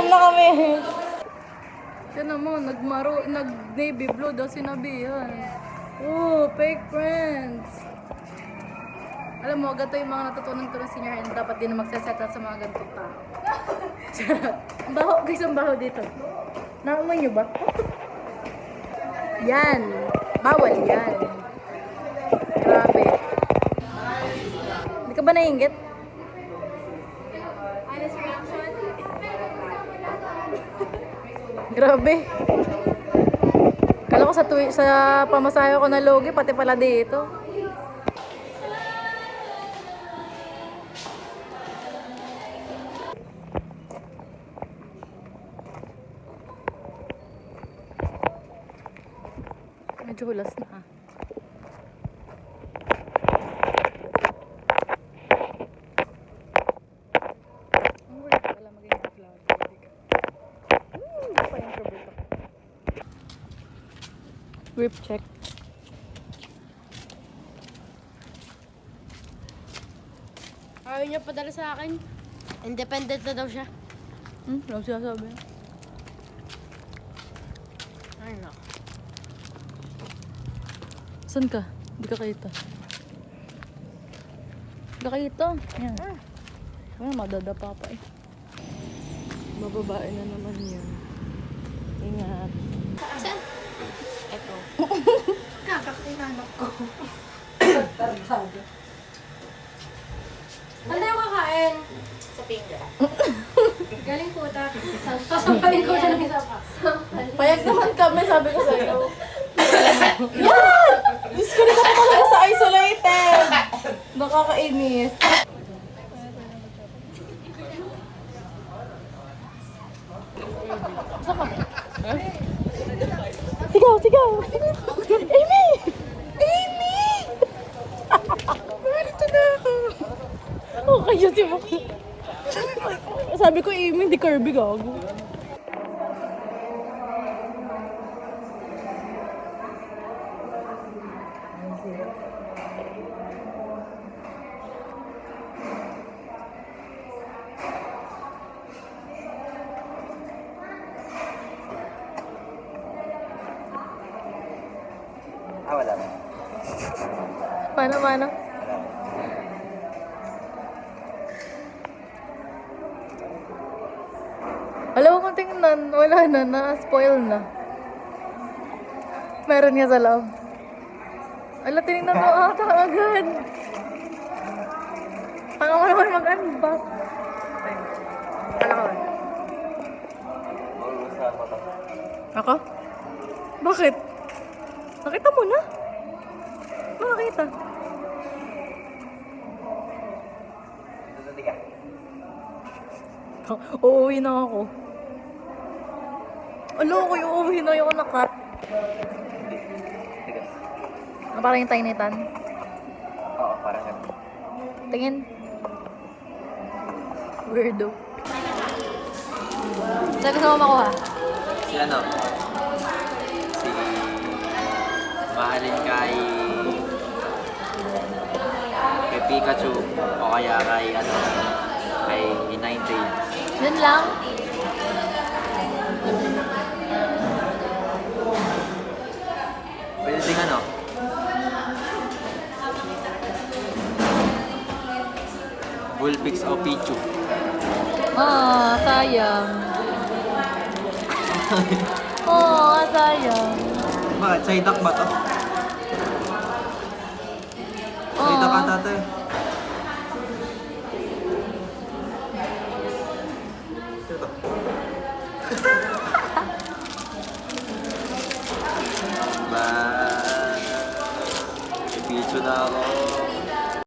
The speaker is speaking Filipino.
Nag-inom na kami. Yan naman, nag-navy blue daw sinabihan. Oh, fake friends. Alam mo, ganito yung mga natutunan ko ng senior and dapat din na magsasettle sa mga ganitong tao. Ang baho, guys, ang baho dito. Naamoy nyo ba? Yan. Bawal yan. Grabe. Hindi ka ba naiinggit? Honest reaction? Grabe. Kala ko sa pamasahe ko na logi, pati pala dito. Medyo hulas na ha. Ang weird pala maging flower. Pa yung trouble ko. Grip check. Ayaw niya padala sa akin. Independent na daw siya. Ano sinasabi? Ay, no. Saan ka? Hindi ka kita. Hindi ka kita. Yan. Ano, madadapa pa eh. Mababae na naman yun. Ingat. Saan? Eto. Kakakinanak ko. Ano yung kakain? Sa finger. Galing po ta. Sasampalin ko siya ng isa pa. Payag naman kami, sabi ko sa'yo. Yan! Diyos ko, dito ko talaga sa isolated. Nakakainis. Saka. Sigaw, sigaw! Amy! Amy! Narito na ako. Okay, yun si Maki. Sabi ko, Amy, hindi Kirby gago. Wala. Paano? Alam mo kung tingnan, wala na, na-spoil na. Meron nga sa loob. Ala, tinignan mo, agad. Tanga mo naman mag-unbox. Ala ka ba? Ako? Bakit? Nakita mo na? Nakita. Uuwi na ako. Alo ko yung uuwi na yung nakat. Parang yung tiny tan. Oo, parang ganun. Tingin. Weirdo. Saan gusto mo makuha? Si ano? Si mahalin kay Pikachu o kaya kay ano kay Ninetales. Yun lang? Pwede din ano? Bullpix o Pichu. Sayang. Sayang. Bakit? Psyduck ba to? Psyduck ata to eh. Ito. Ba, Pichu na ako.